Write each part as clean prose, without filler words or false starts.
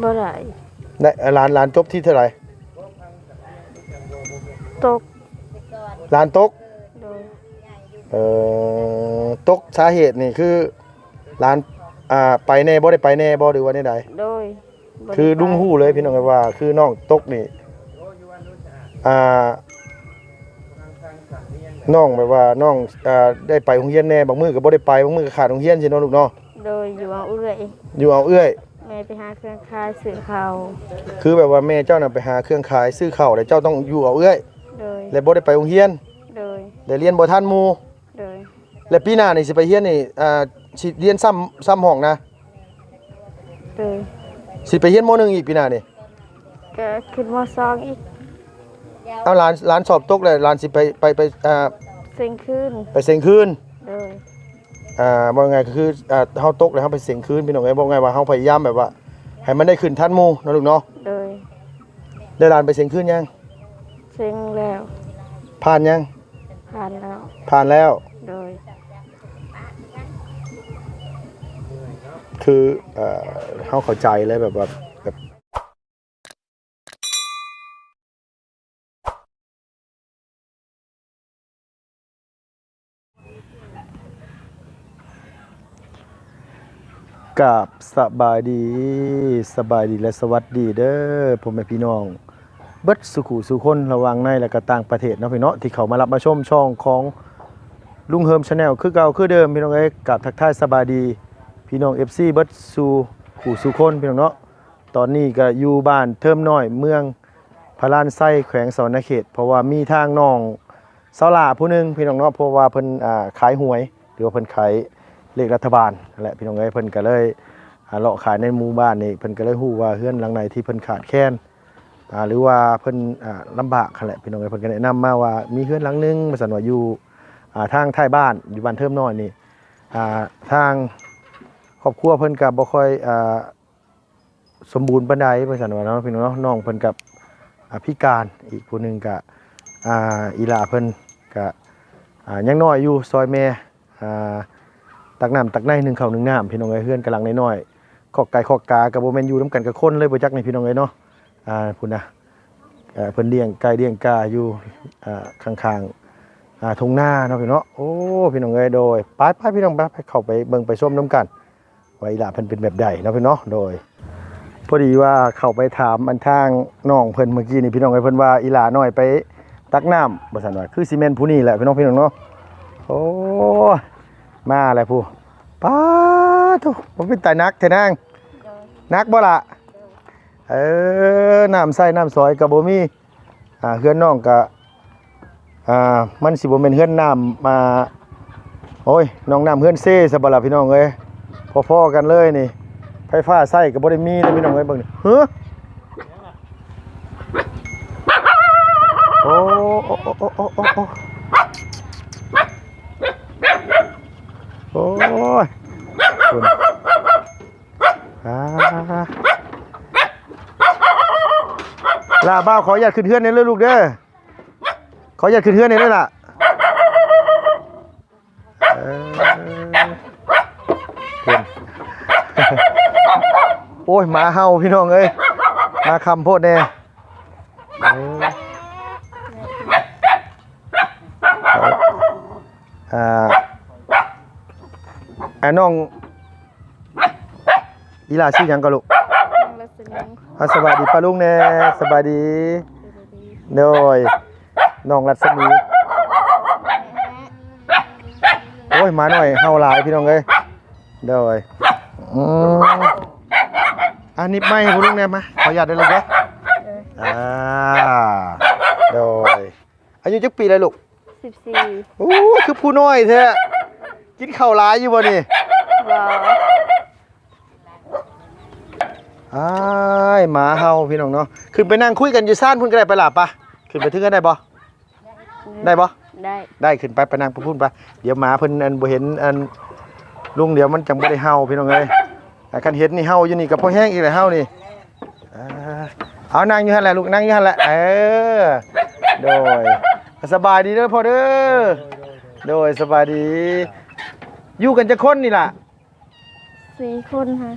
บ่ได้ได้ร้านจบที่เท่าไหร่ตกร้านตกโดยตกสาเหตุนี่คือร้านไปแน่บ่ได้ไปแน่บ่หรือว่าแนวใดโดยคือลุงฮู้เลยพี่น้องว่าคือน้องตกนี่น้องแบบว่าน้องได้ไปโรงเรียนแน่บางมื้อก็บ่ได้ไปบางมื้อก็ขาดโรงเรียนสิเนาะลูกเนาะโดยอยู่เอาเอื้อยแม่ไปหาเครื่องคายซื้อข้าวคือแบบว่าแม่เจ้าน่ะไปหาเครื่องขายซื้อข้าวแล้วเจ้าต้องอยู่เอาเอื้อยโดยแล้วบ่ได้ไปโรงเรียนโดยได้เรียนบ่ทันหมู่โดยแล้วปีหน้านี่สิไปเรียนนี่สิเรียนซ้ำห้องนะโดยสิไปเรียนม.1อีกปีหน้านี่ก็ขึ้นม.2อีกเอาหลานสอบตกแล้วหลานสิไปเซ็งคืนไปเซ็งคืนโดยบ่ไงก็คือเฮาตกแล้วเฮาไปเซ็งคืนพี่น้องเอ้ยบ่ไงว่าเฮาพยายามแบบว่าให้มันได้ขึ้นทันหมู่เนาะลูกเนาะโดยได้หลานไปเซ็งคืนยังเซ็งแล้วผ่านยังผ่านแล้วโดยคือเฮาเข้าใจเลยแบบว่าแบบกับสบายดีและสวัสดีเด้อพ่อแม่พี่น้องเบิดสุขุสุคนระหว่างในและก็ต่างประเทศเนาะพี่เนาะที่เขามารับมาชมช่องของลุงเฮิมชาแนลคือเก่าคือเดิมพี่น้องเอ้ยกับทักทายสบายดีพี่น้อง FC เบิดสู่ขู่สุคนพี่น้องเนาะตอนนี้ก็อยู่บ้านเทิมน้อยเมืองพระลานไส้แขวงสวรรณเขตเพราะว่ามีทางน้องเสาหลาผู้นึงพี่น้องเนาะเพราะว่าเพิ่นขายหวยหรือว่าเพิ่นขายเลขรัฐบาลแหละพี่น้องเอ้ยเพิ่นก็เลยเลาะขายในหมู่บ้านนี่เพิ่นก็เลยฮู้ว่าเฮือนหลังไหนที่เพิ่นขาดแคลนหรือว่าเพิ่นลำบากแหละพี่น้องเอ้ยเพิ่นก็แนะนำมาว่ามีเฮือนหลังนึงว่าซั่นว่าอยู่ทางท้ายบ้านอยู่บ้านเทิมน้อยนี่ทางครอบครัวเพิ่นก็บ่ค่อยสมบูรณ์ปานใดว่าซั่นว่าเนาะพี่น้องเนาะน้องเพิ่นกับพิการอีกผู้นึงก็อีหลาเพิ่นก็ยังน้อยอยู่ซอยแม่ตักน้ำตักในหนึ่งข้าวหนึ่งน้ำพี่น้องเอ้ยเฮือนกำลังน้อยๆขอกไก่ขอกกากับโบแมนอยู่น้ำกันกับคนเลยบ่จักในพี่น้องเอ้ยเนาะพุ่นนะเพิ่นเลี้ยงไก่เลี้ยงกาอยู่ข้างๆทุ่งนาเนาะพี่เนาะโอ้พี่น้องเอ้ยโดยไปพี่น้องไปเข้าไปเบิ่งไปชมน้ำกันว่าอีหล่าเพิ่นเป็นแบบใดเนาะพี่เนาะโดยพอดีว่าเข้าไปถามอันทางน้องเพิ่นเมื่อกี้นี่พี่น้องเอ้ยเพิ่นว่าอีหล่าน้อยไปตักน้ำบ่ซั่นว่าคือซีเมนต์ผู้นี้แหละพี่น้องเนาะโอ้มาอะไรผู้ป้าทุกผมเป็นตายนักเทนางนักบ่ละน้ำใส่น้ำซอยกับบ่มีเฮือนน้องกะมันสิบ่แม่นเฮือนน้ำมาโอ้ยน้องน้ำเฮือนเซ่ซะบ่ล่ะพี่น้องเอ้ยพอๆกันเลยนี่ไฟฟ้าใส่ก็บ่ได้มีนะพี่น้องเอ้ยเบิ่งนี่เฮ้อโอ้โอ้ยคุณลาบ้าขออยากขึ้นเฮือนนี่เลยลูกเด้อขออยากขึ้นเฮือนนี่เลยล่ะโอ้ยหมาเห่าพี่น้องเอ้ยมาคำโพดแน่น้องอีหลาชื่อหยังก็ลูกสบายดีป้าลุงแน่สบายดีโดยน้องรัศมีโอ้ยมาหน่อยเฮาหลายพี่น้องเอ้ยโดยอันนี้ไม่ป้าลุงแน่มาขออนุญาตได้เลยเด้โดยอายุจักปีเลยลูก14โอ้คือผู้น้อยแท้กินข้าวหลายอยู่บ่นี่หมาเห่าพี่น้องเนาะขึ้นไปนั่งคุยกันอยู่ซ่านพุ่นก็ได้ไปหลับปะขึ้นไปถึงกันได้บ่ได้ขึ้นไปนั่งพุ่นไปเดี๋ยวหมาเพิ่นบ่เห็นลุงเดี๋ยวมันจังบ่ได้เห่าพี่น้องเอ้ยคันเห็นนี่เห่าอยู่นี่ก็พอแห้งอีกแล้วเห่านี่เอานั่งอยู่หั่นแหละลูกนั่งอยู่หั่นแหละโดยสบายดีเด้อพ่อเด้อโดยสบายดีอยู่กันจะคนนี่ล่ะ4 คนค่ะ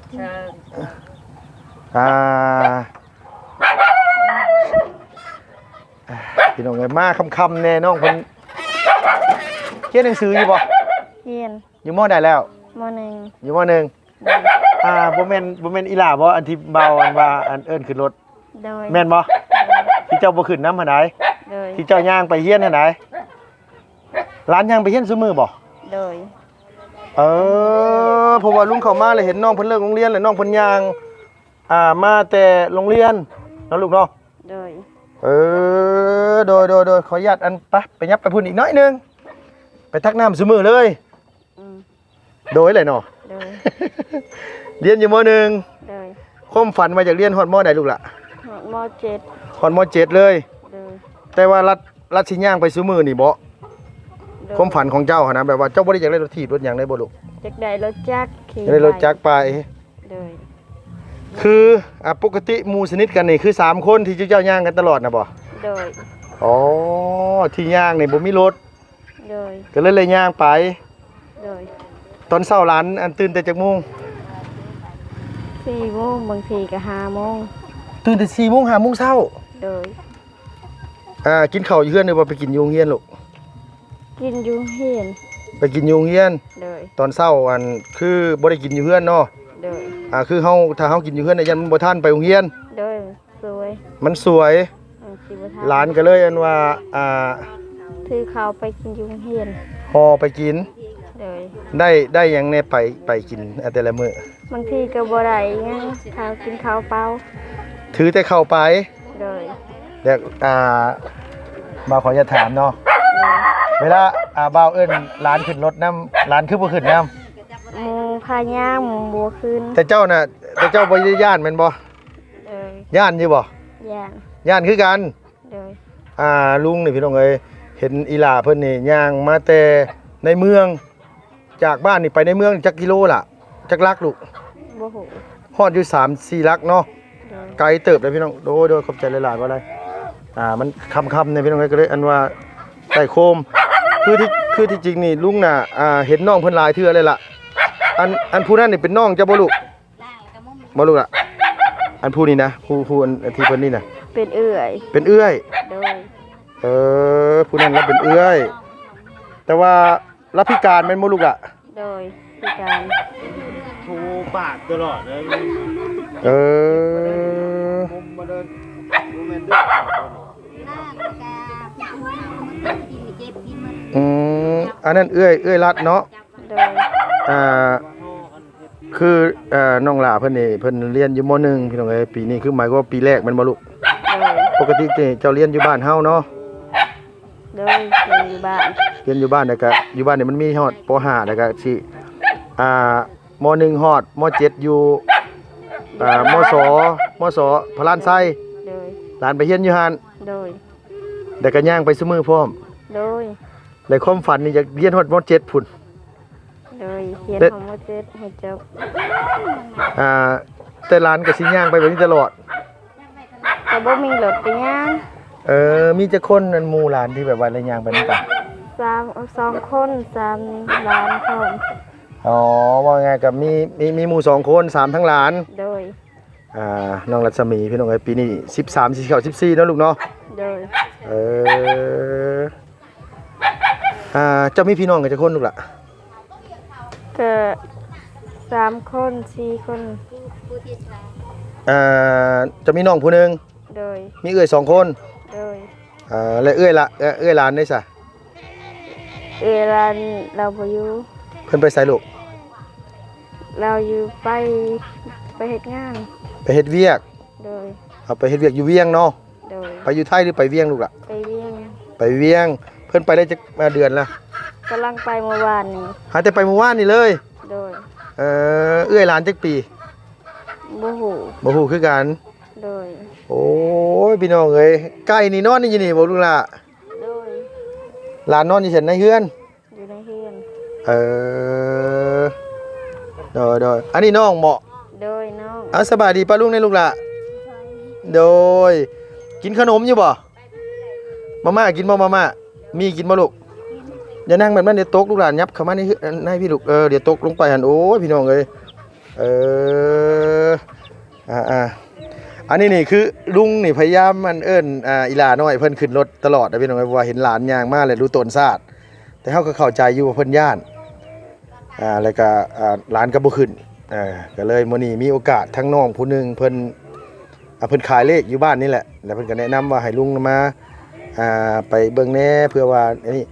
พี่น้องเอ้ยมาค่ำๆแน่น้องเพิ่นเขียนหนังสืออยู่บ่ เฮียน อยู่ม.ใดแล้ว มหนึ่ง อยู่ม.หนึ่งบ่แม่นอีหล่าบ่อันที่เบาอันว่าอันเอิ้นขึ้นรถ โดย แม่นบ่ที่เจ้าบ่ขึ้นนำหั่นใด โดย ที่เจ้าย่างไปเฮียนหั่นใดร้านย่างไปเฮียนซุมื้อบ่ โดย เพราะว่าลุงเข้ามาเลยเห็นน้องเพิ่นเลิกโรงเรียนแล้วน้องเพิ่นย่างมาแต่โรงเรียนเนาะลูกเนาะ โดย โดยขออนุญาตอันไปยับไปพุ่นอีกน้อยหนึงไปทักน้ำซุมื้อเลย อืม โดยเลยเนาะ โดย เรียนอยู่ม .1 โดย ความฝันมาจากเรียนฮอดมใดลูกล่ะ มเจ็ด ฮอดม7เลย โดย แต่ว่ารัดสิย่างไปซุมื้อนี่บ่ โดย ความฝันของเจ้าหั่นนะแบบว่าเจ้าบ่ได้อยากได้รถถีบรถหยังได้บ่ลูก จักได้รถจักรขี่ อยากได้รถจักรไป โดย คือปกติหมู่สนิทกันนี่คือ3คนที่เจ้าย่างกันตลอดนะบ่ โดย อ๋อที่ย่างนี่บ่มีรถ โดย ก็เลยย่างไป โดย ตอนเช้าร้านอันตื่นแต่จักโมง 4 โมงบางทีก็5 โมง ตื่นแต่4 โมง5 โมงเช้า โดย กินข้าวอยู่เฮือนหรือว่าไปกินอยู่โรงเรียนลูก กินอยู่เฮียน ไปกินอยู่โรงเรียน โดย ตอนเช้าอันคือบ่ได้กินอยู่เฮือนเนาะ โดย คือถ้าเฮากินอยู่เฮือนน่ะยันมันบ่ทันไปโรงเรียน โดยสวย มันสวย สิบ่ทัน หลานก็เลยอันว่าถือข้าวไปกินอยู่เฮียน ห่อไปกิน โดย ได้หยังแน่ไปกินแต่ละมื้อบ างทีก็บ่ได้หยังข้าวกินข้าวเปล่า ถือแต่เข้าไป โดย แล้วมาขออย่าตถามเนาะเวลาบ่าวเอิ้นหลานขึ้นรถน้ำหลานคือบ่ขึ้นน้ หมูพาย่างหมูบัวขึ้น ำแต่เจ้าบ่ได้ย่านแม่นบ่ โดย ย่านอยู่บ่ ย่าง ย่านคือกัน โดย ลุงนี่พี่น้องเอ้ยเห็นอีหล่าเพิ่นนี่ย่างมาแต่ในเมืองจากบ้านนี่ไปในเมืองจักกิโลล่ะจักลักลูก บ่ฮู้ ฮอดอยู่3-4ลักเนาะ โดย ไกลเติบเลยพี่น้องโดยขอบใจหลายๆว่าอะไรมันค่ำๆเนี่ยพี่น้องเอ้ยก็เลยอันว่าใต้โคมคือที่จริงนี่ลุงน่ะเห็นน้องเพิ่นหลายเทื่อเลยล่ะอันผู้นั้นนี่เป็นน้องเจ้าบ่ลูกบ่ลูกล่ะอันผู้นี่นะผู้อันที่เพิ่นนี่น่ะ เป็นเอื้อย เป็นเอื้อย โดย ผู้นั้นรับเป็นเอื้อยแต่ว่ารับพิการแม่นบ่ลูกล่ะ โดยพิการ ทูปากตลอดเลย ผมมาเดินดูเมนด้วย อันนั้นเอื้อยรัดเนาะ โดย คือน้องหล่าเพิ่นนี่เพิ่นเรียนอยู่ม .1 พี่น้องเอ้ยปีนี้คือหมายความว่าปีแรกแม่นบ่ลูก โดย ปกตินี่เจ้าเรียนอยู่บ้านเฮาเนาะ โดยอยู่บ้าน เรียนอยู่บ้านแล้วก็อยู่บ้านนี่มันมีฮอดป .5 แล้วก็สิม .1 ฮอดม .7 อยู่ม .2 พระลานไซ โดย หลานไปเรียนอยู่หั่น โดย แล้วก็ย่างไปซุมื้อพร้อม โดย แล้วความฝันนี่อยากเรียนฮอดม .7 พุ่น โดยเขียนของมเจ็ดให้จบ แต่หลานก็สิย่างไปแบบนี้ตลอด แต่บ่มีรถไปย่าง มีจักคนนั่นหมู่หลานที่แบบว่าระย่างไปนำกัน 2 คน3 ล้านคน อ๋อว่าไงกับมีหมู่2คน3ทั้งหลาน โดย น้องรัศมีพี่น้องเอ้ยปีนี้13สิเข้า14เนาะลูกเนาะ โดย เจ้ามีพี่น้องกันจักคนลูกล่ะ ก็3 คน4 คน จะมีน้องผู้หนึง โดย มีเอื้อย2คน โดย และเอื้อยหลานได้ซะ ร้านเราบ่อยู่ เพิ่นไปไสลูก เราอยู่ไปเฮ็ดงาน ไปเฮ็ดเวียก โดย เอาไปเฮ็ดเวียกอยู่เวียงเนาะ โดย ไปอยู่ไทยหรือไปเวียงลูกล่ะ ไปเวียง ไปเวียงเพิ่นไปได้จักเดือนละ กำลังไปเมื่อวานนี้ หาแต่ไปเมื่อวานนี่เลย โดย เอื้อยหลานจักปี บ่ฮู้ บ่ฮู้คือกัน โดย โอ้ยพี่น้องเอ้ยไก่นี่นอนอยู่นี่บ่ลูกล่ะ โดย หลานนอนอยู่ฉันในเฮือน อยู่ในเฮือน โดยอันนี้น้องเหมาะ โดยน้อง สบายดีป้าลุงในลูกล่ะโดยกินขนมอยู่บ่มาม่ากินบ่มาม่ามีกินบ่ลูกอย่านั่งแบบนั้นเดี๋ยวตกลูกหลานยับเข้ามาในพี่ลูกเดี๋ยวตกลงไปหั่นโอ้ยพี่น้องเอ้ย อันนี้นี่คือลุงนี่พยายามมันเอิ้นอีหลาน้อยเพิ่นขึ้นรถตลอดนะพี่น้องเพราะว่าเห็นหลานย่างมาเลยรู้ตนซาดแต่เฮาก็เข้าใจอยู่ว่าเพิ่นย่านแล้วก็หลานก็บ่ขึ้นก็เลยมื้อนี้มีโอกาสทั้งน้องผู้หนึงเพิ่นเพิ่นขายเลขอยู่บ้านนี่แหละแล้วเพิ่นก็แนะนำว่าให้ลุงมาไปเบิ่งแหน่เพื่อว่าอันนี้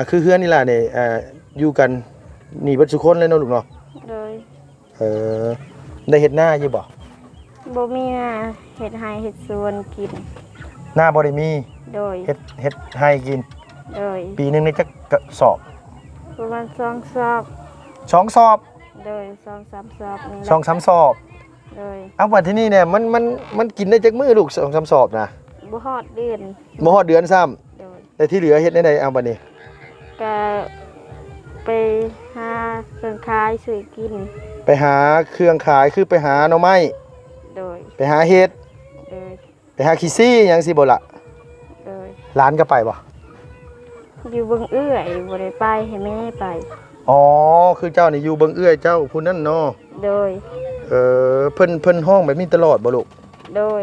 คือเฮือนนี่ล่ะนี่อยู่กันนี่เบิดทุกคนเลยเนาะลูกเนาะ โดย ได้เฮ็ดหน้าอยู่บ่ บ่มีนาเฮ็ดให้เฮ็ดสวนกิน หน้าบ่ได้มี โดย เฮ็ดให้กิน โดย ปีหนึงนี่จักกระสอบ ประมาณ2 ซอบ 2สอบ โดย2-3 ซอบนี่แหละ 2-3สอบ โดย เอาว่าที่นี่เนี่ยมันกินได้จักมื้อลูก2-3สอบนะ บ่ฮอดเดือน บ่ฮอดเดือนซ้ำ โดย แต่ที่เหลือเฮ็ดได้เอาบัดนี้ ก็ไปหาเครื่องขายซื้อกิน ไปหาเครื่องขายคือไปหาหน่อไม้ โดย ไปหาเฮ็ด โดย ไปหาขี้ซี่หยังสิบ่ล่ะ โดย หลานก็ไปบ่ อยู่เบิ่งเอื้อยบ่ได้ไปให้แม่ไป อ๋อคือเจ้านี่อยู่เบิ่งเอื้อยเจ้าผู้นั้นเนาะ โดย เพิ่นห้องแบบนี้ตลอดบ่ลูก โดย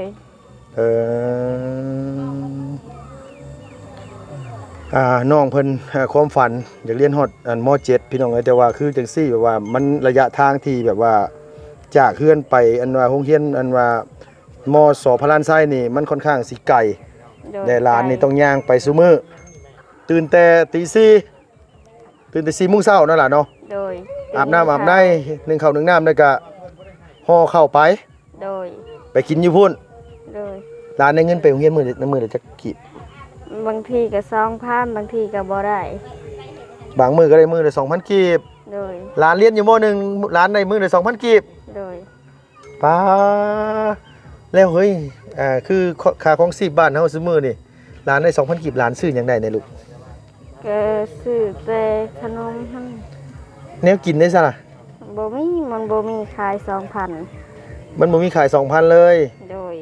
น้องเพิ่นความฝันอยากเรียนฮอดม.7 พี่น้องเอ้ยแต่ว่าคือจังซี่แบบว่ามันระยะทางที่แบบว่าจากเฮือนไปอันว่าโรงเรียนอันว่ามสพลานไส้นี่มันค่อนข้างสิไกล โดย แต่หลานนี่ต้องย่างไปซุมื้อตื่นแต่ตี 4ตื่นแต่4 โมงเช้านั่นล่ะเนาะ โดย อาบน้ำอาบในนึ่งข้าวนึ่งน้ำแล้วก็ห่อข้าวไป โดย ไปกินอยู่พุ่น โดย หลานได้เงินไปโรงเรียนมื้อละจักกี่ บางทีก็2,000บางทีก็บ่ได้ บางมื้อก็ได้มื้อละ 2,000 กีบ โดย หลานเรียนอยู่ม .1 หลานได้มื้อละ 2,000 กีบ โดย ป้าแล้วเฮ้ยคือค่าของชีพบ้านเฮาซุมื้อนี่หลานได้ 2,000 กีบหลานซื้อหยังได้ในลูก ก็ซื้อแต่ขนมหั่น แนวกินได้ซะล่ะ บ่มีมันบ่มีขาย มันบ่มีขาย 2,000 เลย 2,000โดย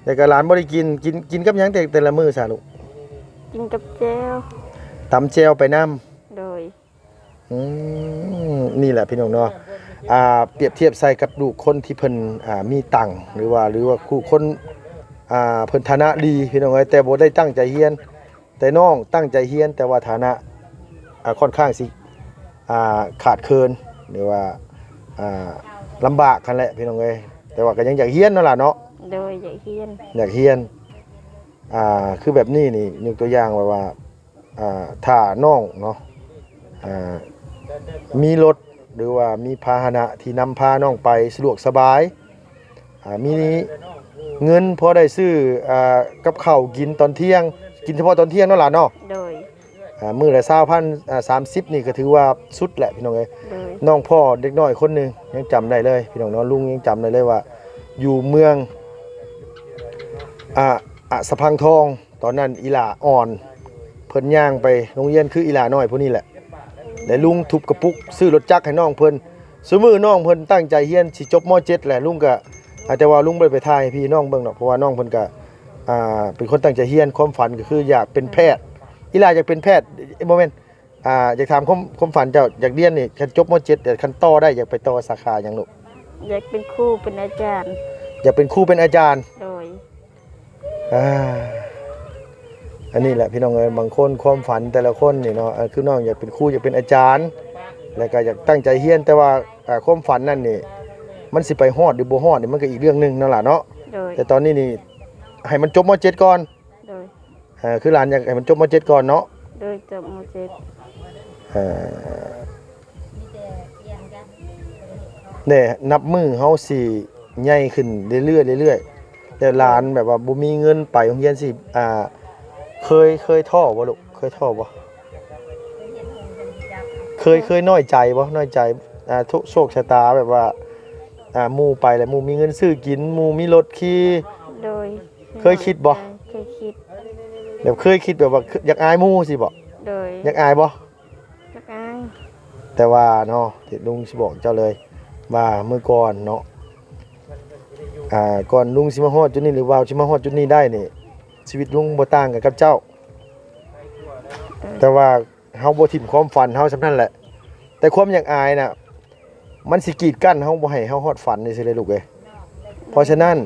แต่ก็หลานบ่ได้กินกับหยังแต่ละมื้อซะลูก กินกับแจ่ว ตำแจ่วไปนำ โดย นี่แหละพี่น้องเนาะเปรียบเทียบใส่กับลูกคนที่เพิ่นมีตังค์หรือว่าคู่คนเพิ่นฐานะดีพี่น้องเอ้ยแต่บ่ได้ตั้งใจเรียนแต่น้องตั้งใจเรียนแต่ว่าฐานะค่อนข้างสิขาดเคินหรือว่าลำบากกันแหละพี่น้องเอ้ยแต่ว่าก็ยังอยากเรียนนั่นล่ะเนาะ โดยอยากเรียน อยากเรียนคือแบบนี้นี่ยกตัวอย่างไว้ว่าถ้าน้องเนาะมีรถหรือว่ามีพาหนะที่นำพาน้องไปสะดวกสบายมีเงินพอได้ซื้อกับข้าวกินตอนเที่ยงกินเฉพาะตอนเที่ยงนั่นล่ะเนาะ โดย มื้อละ 20,000 30นี่ก็ถือว่าสุดแหละพี่น้องเอ้ย โดย น้องพ่อเด็กน้อยคนหนึงยังจำได้เลยพี่น้องเนาะลุงยังจำได้เลยว่าอยู่เมืองสะพังทองตอนนั้นอีหลาอ่อนเพิ่นย่างไปโรงเรียนคืออีหลาน้อยผู้นี้แหละแล้วลุงทุบกระปุกซื้อรถจักรให้น้องเพิ่นซุมื้อน้องเพิ่นตั้งใจเรียนสิจบม .7 แหละลุงก็แต่ว่าลุงบ่ได้ไปถ่ายให้พี่น้องเบิ่งดอกเพราะว่าน้องเพิ่นก็เป็นคนตั้งใจเรียนความฝันก็คืออยากเป็นแพทย์อีหลาอยากเป็นแพทย์บ่แม่นอยากถามความฝันเจ้าอยากเรียนนี่คันจบม .7 แต่คันต่อได้อยากไปต่อสาขาหยังลูก อยากเป็นครูเป็นอาจารย์ อยากเป็นครูเป็นอาจารย์ โดย อันนี้แหละพี่น้องเอ้ยบางคนความฝันแต่ละคนนี่เนาะคือน้องอยากเป็นครูอยากเป็นอาจารย์ แล้วก็อยากตั้งใจเรียนแต่ว่าความฝันนั่นนี่มันสิไปฮอดหรือบ่ฮอดนี่มันก็อีกเรื่องหนึงนั่นล่ะเนาะ โดย แต่ตอนนี้นี่ให้มันจบม .7 ก่อน โดย คือหลานอยากให้มันจบม .7 ก่อนเนาะ โดยจบม เนี่ยนับมือเฮาสิใหญ่ขึ้นเรื่อยๆเรื่อยๆแต่หลานแบบว่าบ่มีเงินไปโรงเรียนสิเคยท้อบ่ลูกเคยท้อบ่เคยน้อยใจบ่น้อยใจทุกโชคชะตาแบบว่าหมู่ไปแล้วหมู่มีเงินซื้อกินหมู่มีรถขี่ .7 โดย เคยคิดบ่ เคยคิด แบบเคยคิดแบบว่าอยากอายหมู่สิบ่ โดย อยากอายบ่ จักอาย แต่ว่าเนาะที่ลุงสิบอกเจ้าเลยว่าเมื่อก่อนเนาะก่อนลุงสิมาฮอดจุดนี้หรือว่าสิมาฮอดจุดนี้ได้นี่ชีวิตลุงบ่ต่างกันกับเจ้า แต่ว่าเฮาบ่ทิ่มความฝันเฮาซำนั้นแหละ แต่ความอยากอายน่ะมันสิกีดกั้นเฮาบ่ให้เฮาฮอดฝันนี่สิเลยลูกเอ้ย ราะฉะนั้น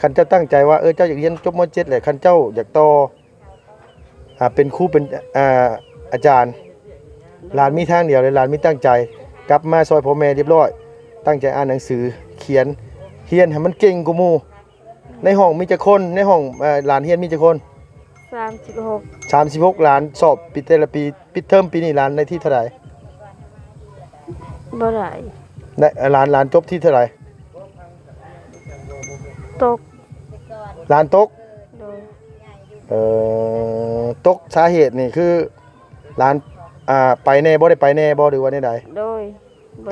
คันเจ้าตั้งใจว่าเจ้าอยากเรียนจบม .7 แหละคันเจ้าอยากต่อเป็นครูเป็นอาจารย์หลานมีทางเดียวเลยหลานมีตั้งใจกลับมาซอยพ่อแม่เรียบร้อยตั้งใจอ่านหนังสือเขียนเรียนให้มันเก่งกว่าหมู่ในห้องมีจักคนในห้องหลานเรียนมีจักคน36หลานสอบปิดแต่ละปีปิดเทอมปีนี้หลานในที่เท่าไหร่บ่ได้ได้หลานจบที่เท่าไหร่ตกหลานตกโดยตกสาเหตุนี่คือหลานไปแน่บ่ได้ไปแน่บ่หรือว่าใดโดย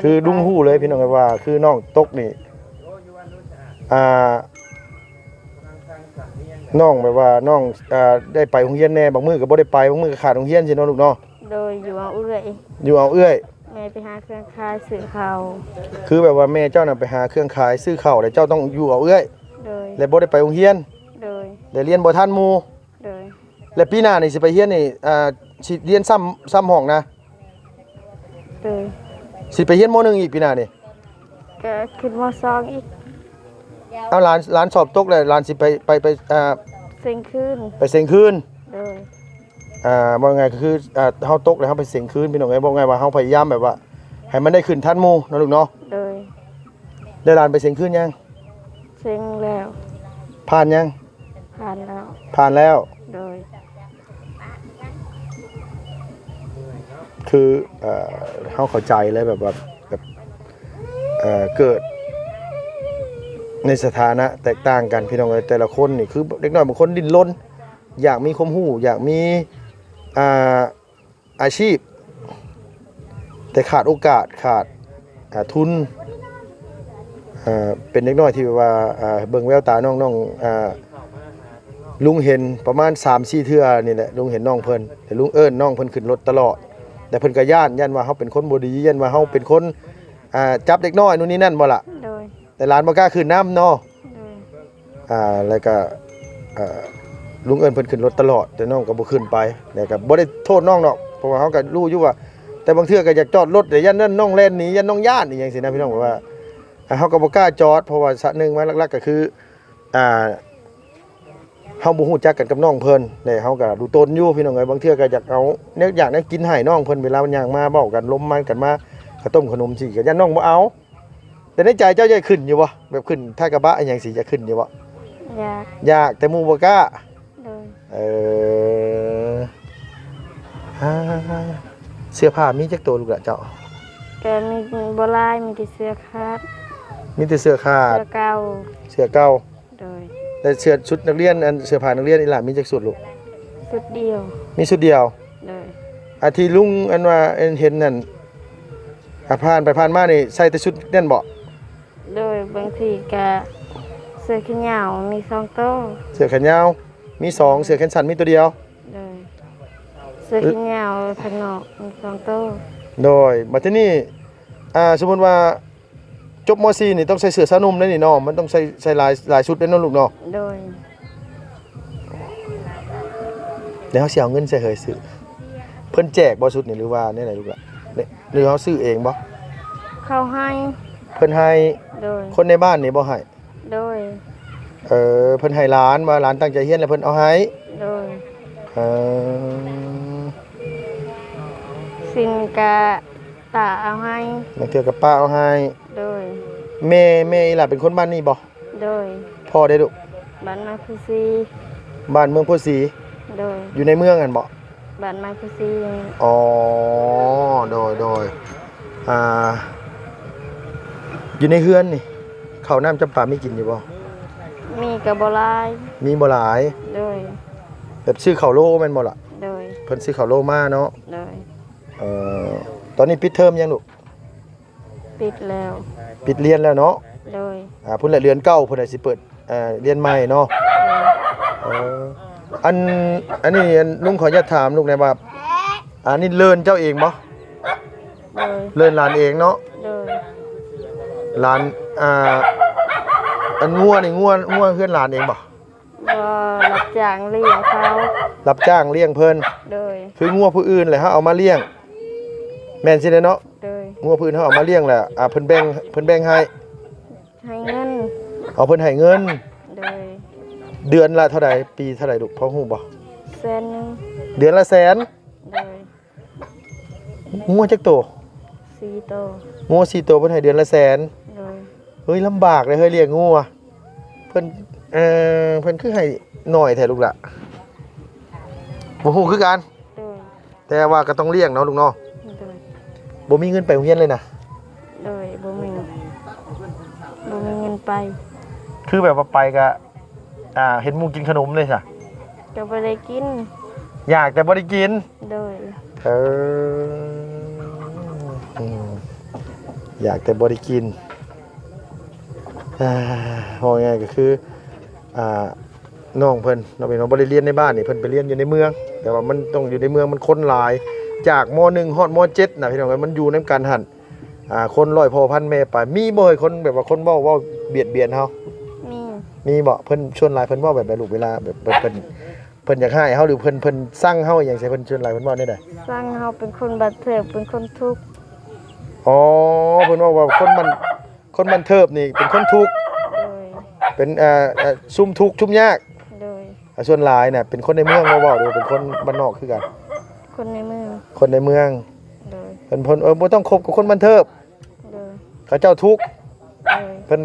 คือลุงฮู้เลยพี่น้องว่าคือน้องตกนี่น้องแบบว่าน้องได้ไปโรงเรียนแน่บางมื้อก็บ่ได้ไปบางมื้อก็ขาดโรงเรียนสิเนาะลูกเนาะโดยอยู่เอาเอื้อยแม่ไปหาเครื่องขายซื้อข้าวคือแบบว่าแม่เจ้าน่ะไปหาเครื่องขายซื้อข้าวแล้วเจ้าต้องอยู่เอาเอื้อยโดยแล้วบ่ได้ไปโรงเรียนโดยได้เรียนบ่ทันหมู่โดยแล้วปีหน้านี่สิไปเรียนนี่สิเรียนซ้ำห้องนะโดยสิไปเรียนม.1อีกปีหน้านี่ก็ขึ้นม.2อีกเอาหลานสอบตกแล้วหลานสิไปเซ็งคืนไปเซ็งคืนโดยบ่ไงก็คือเฮาตกแล้วเฮาไปเซ็งคืนพี่น้องเอ้ยบ่ไงว่าเฮาพยายามแบบว่าให้มันได้ขึ้นทันหมู่เนาะลูกเนาะโดยได้หลานไปเซ็งคืนยังเซ็งแล้วผ่านยังผ่านแล้วโดยคือเฮาเข้าใจเลยแบบว่าเกิดในสถานะแตกต่างกันพี่น้องเอ้ยแต่ละคนนี่คือเด็กน้อยบางคนดิ้นรนอยากมีความรู้อยากมีอาชีพแต่ขาดโอกาสขาดทุนเป็นเด็กน้อยที่ว่าเบิ่งแววตาน้องลุงเห็นประมาณ 3-4 เทื่อนี่แหละลุงเห็นน้องเพิ่นแต่ลุงเอิ้นน้องเพิ่นขึ้นรถตลอดแต่เพิ่นก็ย่านว่าเฮาเป็นคนบ่ดีย่านว่าเฮาเป็นคนจับเด็กน้อยนู่นนี่นั่นบ่ล่ะแต่หลานบ่กล้าขึ้นน้ำเนาะแล้วก็ลุงเอิ้นเพิ่นขึ้นรถตลอดแต่น้องก็บ่ขึ้นไปแล้วก็บ่ได้โทษน้องดอกเพราะว่าเฮาก็รู้อยู่ว่าแต่บางเทื่อก็อยากจอดรถแต่ย่านนั้นน้องแล่นหนีย่านน้องย่านอีหยังซี่นะพี่น้องบอกว่าเฮาก็บ่กล้าจอดเพราะว่าสะนึงมาหลักๆก็คือเฮาบ่ฮู้จักกันกับน้องเพิ่นแล้วเฮาก็รู้ตนอยู่พี่น้องเอ้ยบางเทื่อก็อยากเอาแนวอยากกินให้น้องเพิ่นเวลามันย่างมาเว้ากันล้มมันกันมาข้าวต้มขนมสิก็ย่านน้องบ่เอาแต่ในใจเจ้าจะขึ้นอยู่บ่แบบขึ้นท้ายกระบะอีหยังสิจะขึ้นอยู่บ่อยากแต่หมู่บ่กล้าเสื้อผ้ามีจักตัวลูกละเจ้าก็มีบ่ลายมีแต่เสื้อขาดมีแต่เสื้อขาดเสื้อเก่าโดยแต่เสื้อชุดนักเรียนอันเสื้อผ้านักเรียนอีหล่ะมีจักสุดลูกชุดเดียวมีชุดเดียวโดยที่ลุงอันว่าเห็นนั่นผ่านไปผ่านมานี่ใส่แต่ชุดนั่นบ่โดยบางทีก็เสื้อแขนยาวมี2ตัวเสื้อแขนยาวมี2เสื้อแขนสั้นมีตัวเดียวโดยเสื้อแขนยาวข้างนอกมี2ตัวโดยบัดทีนี้สมมุติว่าจบม.4 นี่ต้องใส่เสื้อสานุ่มได้นี่เนาะมันต้องใส่หลายชุดได้เนาะลูกเนาะโดยแล้วเฮาสิเอาเงินใส่เฮยซื้อเพิ่นแจกบ่ชุดนี่หรือว่าแนวไหนลูกล่ะหรือเฮาซื้อเองบ่เขาให้เพิ่นให้โดยคนในบ้านนี่บ่ให้โดยเพิ่นให้หลานว่าหลานตั้งใจเรียนแล้วเพิ่นเอาให้โดยสิ่งกะตาเอาให้บางเทื่อกับป้าเอาให้โดยแม่อีหล่ะเป็นคนบ้านนี้บ่โดยพ่อได้ลูกบ้านมาพุซีบ้านเมืองพุซีโดยอยู่ในเมืองกันบ่บ้านมาพุซีอ๋อโดยอยู่ในเฮือนนี่ข้าวน้ำจำปามีกินอยู่บ่มีก็บ่หลายมีบ่หลายโดยแบบซื้อข้าวโลแม่นบ่ล่ะโดยเพิ่นซื้อข้าวโลมาเนาะโดยตอนนี้ปิดเทอมยังลูกปิดแล้วปิดเรียนแล้วเนาะโดยพุ่นละเรียนเก่าพุ่นน่ะสิเปิดเรียนใหม่เนาะอันนี้ลุงขออนุญาตถามลูกหน่อยว่าอันนี้เลินเจ้าเองบ่เลินหลานเองเนาะหลานอันงัวนี่งัวเพื่อนหลานเองบ่รับจ้างเลี้ยงเขารับจ้างเลี้ยงเพิ่นคืองัวผู้อื่นแหละเฮาเอามาเลี้ยงแม่นสิเด้เนาะงัวผู้อื่นเฮาเอามาเลี้ยงแหละเพิ่นแบ่งให้เงิน เอาเพิ่นให้เงิน โดย เดือนละเท่าใดปีเท่าใดลูกพอฮู้บ่ แสนหนึง เดือนละแสน โดย งัวจักโต 4โต งัว4ตัวเพิ่นให้เดือนละแสน โดย เฮ้ยลำบากเลยเฮ้ยเลี้ยงงัวเพิ่นเพิ่นคือให้น้อยแท้ลูกล่ะบ่ฮู้คือกัน โดย แต่ว่าก็ต้องเลี้ยงเนาะลูกเนาะ โดย บ่มีเงินไปโรงเรียนเลยนะ โดยบ่มีเงินไป คือแบบว่าไปก็เห็นหมู่กินขนมเลยจ้ะ ก็บ่ได้กิน อยากแต่บ่ได้กิน โดย เอออยากแต่บ่ได้กินพอไงก็คือน้องเพิ่นเราเป็นน้องบ่ได้เรียนในบ้านนี่เพิ่นไปเรียนอยู่ในเมือง แต่ว่ามันต้องอยู่ในเมืองมันคนหลายจากม.1 ฮอดม.7น่ะพี่น้องเอ้ยมันอยู่นำกันหั่นคนร้อยพ่อพันแม่ไปมีบ่เอ้ยคนแบบว่าคนเว้าเบียดเฮา มีบ่เพิ่นชวนหลายเพิ่นเว้าแบบลูกเวลาแบบเพิ่นอยากให้เฮาหรือเพิ่นสั่งเฮาอหยังใส่เพิ่นชวนหลายเพิ่นเว้าได้ใด สร้างเฮาเป็นคนบัดเทิงเป็นคนทุกข์ อ๋อเพิ่นว่าคนมันเทิบนี่เป็นคนทุกข์ โดย เป็นซุ่มทุกข์ซุ่มยาก โดย ส่วนหลายน่ะเป็นคนในเมืองบ่เว้าหรือเป็นคนบ้านนอกคือกัน คนในเมือง คนในเมือง โดย เพิ่นบ่ต้องคบกับคนบ้านเทิบ โดย เขาเจ้าทุกข์ โดย เพิ่น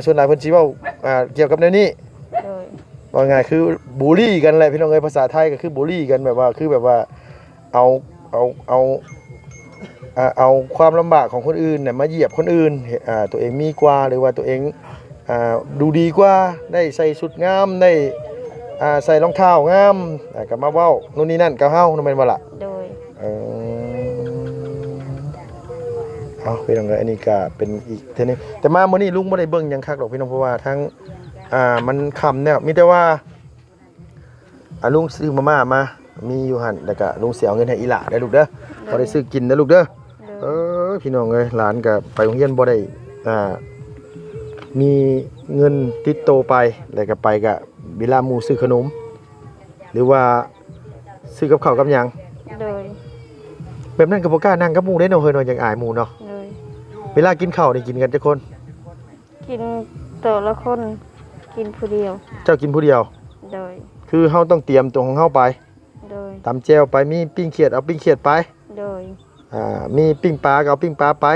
ส่วนหลายเพิ่นสิเว้าเกี่ยวกับแนวนี้ โดย ว่าง่ายคือบูลลี่กันแหละพี่น้องเอ้ยภาษาไทยก็คือบูลลี่กันแบบว่าคือแบบว่าเอาความลำบากของคนอื่นเนี่ยมาเหยียบคนอื่นตัวเองมีกว่าหรือว่าตัวเองดูดีกว่าได้ใส่ชุดงามได้ใส่รองเท้างามก็มาเว้านู่นนี่นั่นกับเฮานั่นแม่นบ่ล่ะ โดย เอาพี่น้องเอ้ยอันนี้ก็เป็นอีกเทอนึงแต่มามื้อนี้ลุงบ่ได้เบิ่งหยังคักดอกพี่น้องเพราะว่าทั้งมันค่ำแล้วมีแต่ว่าลุงซื้อมามีอยู่หั่นแล้วก็ลุงสิเอาเงินให้อีหล่าได้ลูกเด้อบ่ได้ซื้อกินนะลูกเด้อพี่น้องเอ้ยหลานก็ไปโรงเรียนบ่ได้มีเงินติดโตไปแล้วก็ไปก็เวลาหมู่ซื้อขนมหรือว่าซื้อกับข้าวกับหยัง โดย แบบนั้นก็บ่กล้านั่งกับหมู่ได้เนาะเฮ้ยเนาะอย่างอายหมู่เนาะ โดย เวลากินข้าวนี่กินกันจักคน กินตัวละคนกินผู้เดียว เจ้ากินผู้เดียว โดย คือเฮาต้องเตรียมตัวของเฮาไป โดย ตำแจ่วไปมีปิ้งเขียดเอาปิ้งเขียดไป โดย มีปิ้งปลาก็เอาปิ้งปลาไป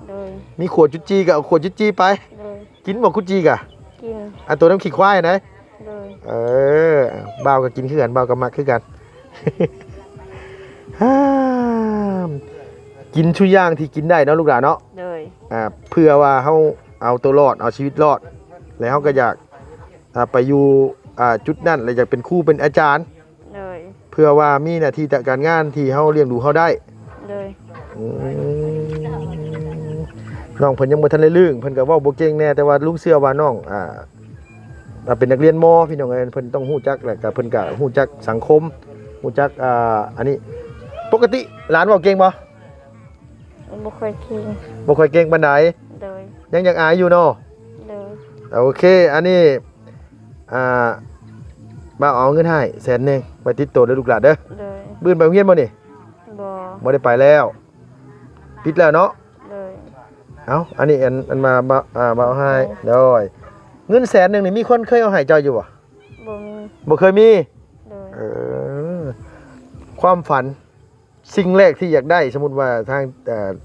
โดย มีขวดจุจีก็เอาขวดจุจีไป โดย กินบ่กุจีกะ กิน ตัวน้ำขี้ควายนะ โดย บ่าวก็กินคือกันบ่าวก็มักคือกัน กินทุกอย่างที่กินได้เนาะลูกหลานเนาะ โดย เพื่อว่าเฮาเอาตัวรอดเอาชีวิตรอดแล้วเฮาก็อยากไปอยู่จุดนั้นแล้วอยากเป็นครูเป็นอาจารย์ โดย เพื่อว่ามีหน้าที่การงานที่เฮาเลี้ยงดูเฮาได้ โดย น้องเพิ่นยังบ่ทันได้ลึงเพิ่นก็เว้าบ่เก่งแน่แต่ว่าลุงเชื่อว่าน้องเป็นนักเรียนม.พี่น้องเอ้ยเพิ่นต้องฮู้จักแหละก็เพิ่นก็ฮู้จักสังคมฮู้จักอันนี้ปกติหลานเว้าเก่งบ่ บ่ค่อยกิน บ่ค่อยเก่งปานใด โดย ยังอยากอายอยู่เนาะ โดย โอเคอันนี้บ่าวเอาเงินให้แสนนึงไปติดตัวเด้อลูกหลานเด้อ โดย บื้นไปโรงเรียนบ่นี่ บ่ บ่ได้ไปแล้วปิดแล้วเนาะ โดย เอาอันนี้อันมาบ่าวให้เด้อเงินแสนนึงนี่มีคนเคยเอาให้เจ้าอยู่บ่ บ่มี บ่เคยมี โดย ความฝันสิ่งแรกที่อยากได้สมมุติว่าทาง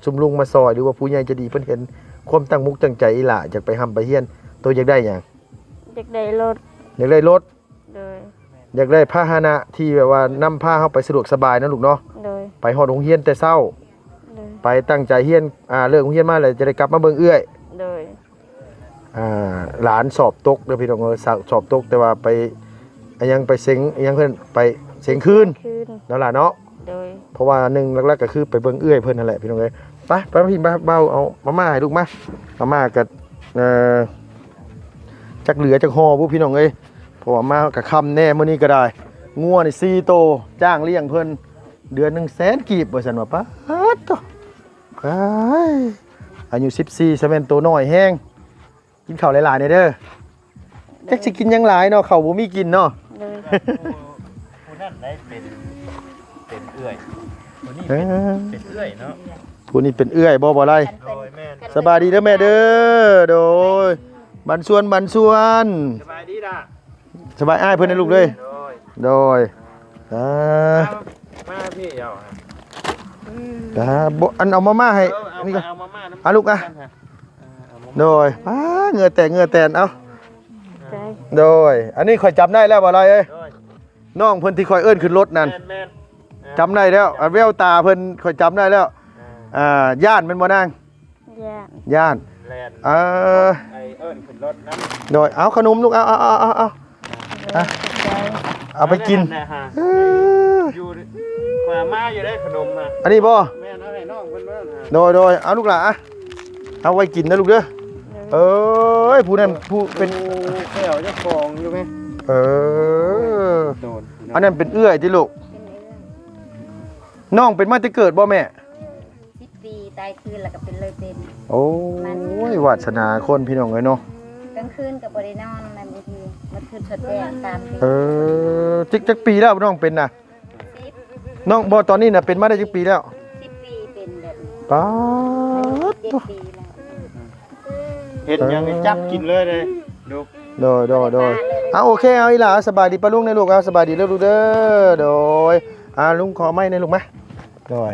ชุมลุงมาซอยหรือว่าผู้ใหญ่ใจะดีเพิ่นเห็นความตั้งมุกตั้งใจอีหล่ะอยากไปไปเฮียนตัวอยากได้หยัง อยากได้รถ อยากได้รถ โดย อยากได้พาหนะที่แบบว่านำพาเฮาไปสะดวกสบายนะลูกเนาะ โดย ไปฮอดโรงเรียนแต่เช้า โดย ไปตั้งใจเรียนเลิกโรงเรียนมาแล้วจะได้กลับมาเบิ่งเอื้อย โดย หลานสอบตกเด้อพี่น้องสอบตกแต่ว่าไปยังไปเซ็งยังเพิ่นไปเซ็งคืน คืน แล้วล่ะเนาะ โดย เพราะว่าหนึ่งหลักๆก็คือไปเบิ่งเอื้อยเพิ่นนั่นแหละพี่น้องเอ้ยไปพี่เบาเอามาม่าให้ลูกมาม่ากับจักเหลือจักห่อผู้พี่น้องเอ้ยเพราะว่ามากับคำแน่มื้อนี้ก็ได้งัวนี่4โตจ้างเลี้ยงเพิ่นเดือน100,000กีบว่าซั่นว่าป๊าดโตอายุ14ซะแม่นโตน้อยแฮงกินข้าวหลายๆเด้อจักสิกินหยังหลายเนาะข้าวบ่มีกินเนาะ โดย ผู้นั้นได้เป็นเอื้อยผู้นี้ เป็นเอื้อยเนาะ ผู้นี้เป็นเอื้อยบ่ไร โดยแม่น สบายดีเด้อแม่เด้อโดย บันส่วน สบายดีล่ะ สบายอ้ายเพิ่นให้ลูกเลย โดยมาพี่เอาบ่อันเอามาม่าให้นี่ก็ เอามาม่าน้ำ เอาลูกอ่ะโดยเหงื่อแตกเอาโดยอันนี้ข่อยจำได้แล้วบ่อะไรเอ้ยน้องเพิ่นที่ข่อยเอิ้นขึ้นรถนั่นจำได้แล้วอันแววตาเพิ่นข่อยจำได้แล้วย่านแม่นบ่นางย่านแลนไอเอิ้นขึ้นรถน้ำโดยเอาขนมลูกเอาไปกินอยู่กว่ามาอยู่ได้ขนมมาอันนี้บ่แม่น้องให้น้องเพิ่นเบิ่งโดยเอาลูกหล่ะเอาไว้กินนะลูกเด้อผู้นั้นผู้เป็นแก้วเจ้าของอยู่ไหมโดนอันนั้นเป็นเอื้อยที่ลูกน้องเป็นมาแต่เกิดบ่แม่10 ปีตายคืนแล้วก็เป็นเลยเป็นโอ้ยวาสนาคนพี่น้องเอ้ยเนาะกลางคืนก็บ่ได้นอนบางทีมันคืนสดแดงตามจักปีแล้วน้องเป็นน่ะน้องบ่ตอนนี้น่ะเป็นมาได้จักปีแล้ว10 ปีเป็นแบบป๊าด7 ปีแล้วเฮ็ดยังจับกินเลยลูกโดยโอเคเอาอีหล่าสบายดีปะลุงในลูกสบายดีแล้วลูกเด้อโดยลุงขอไม้ในลูกมั้ยโดย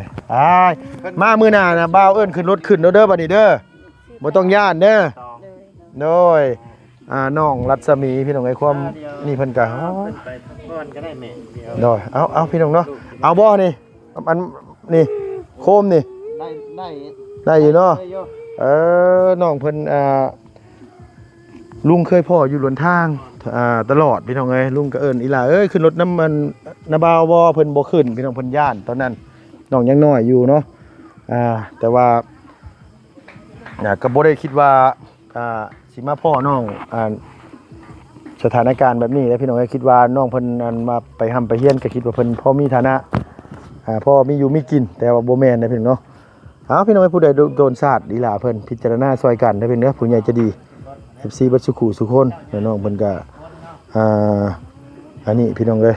มามื้อหน้าน่ะบ่าวเอิ้นขึ้นรถขึ้นเด้อบัดนี้เด้อบ่ต้องย่านเด้อโดยน้องรัศมีพี่น้องไอ้ความนี่เพิ่นก็ไปพักผ่อนก็ได้แม่โดยเอาพี่น้องเนาะเอาบ่นี่อันนี่โคมนี่ได้อยู่เนาะน้องเพิ่นลุงเคยพ่ออยู่หลนทางตลอดพี่น้องเอ้ยลุงก็เอิ้นอีหล่าขึ้นรถน้ำมันนาบาวบ่เพิ่นบ่ขึ้นพี่น้องเพิ่นย่านตอนนั้นน้องยังน้อยอยู่เนาะแต่ว่าก็บ่ได้คิดว่าสิมาพ่อน้องสถานการณ์แบบนี้แล้วพี่น้องก็คิดว่าน้องเพิ่นมาไปหำไปเฮียนก็คิดว่าเพิ่นพอมีฐานะพอมีอยู่มีกินแต่ว่าบ่แม่นนะพี่น้องเนาะพี่น้องผู้ใดโดนสาดอีหล่าเพิ่นพิจารณาซอยกันได้เป็นเด้อผู้ใหญ่จะดี FC บัดสุขุสุคนน้องเพิ่นก็อันนี้พี่น้องเอ้ย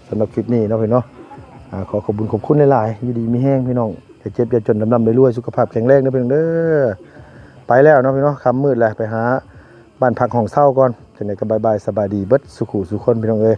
สำหรับคลิปนี้เนาะพี่น้องขอขอบคุณหลายๆอยู่ดีมีแห้งพี่น้องอย่าเจ็บอย่าจนดำๆรวยๆสุขภาพแข็งแรงนะพี่น้องเด้อไปแล้วเนาะพี่น้องค่ำมืดแล้วไปหาบ้านพักของเศร้าก่อนจังได๋ก็บายๆสบายดีเบิดสุขุสุคนพี่น้องเอ้ย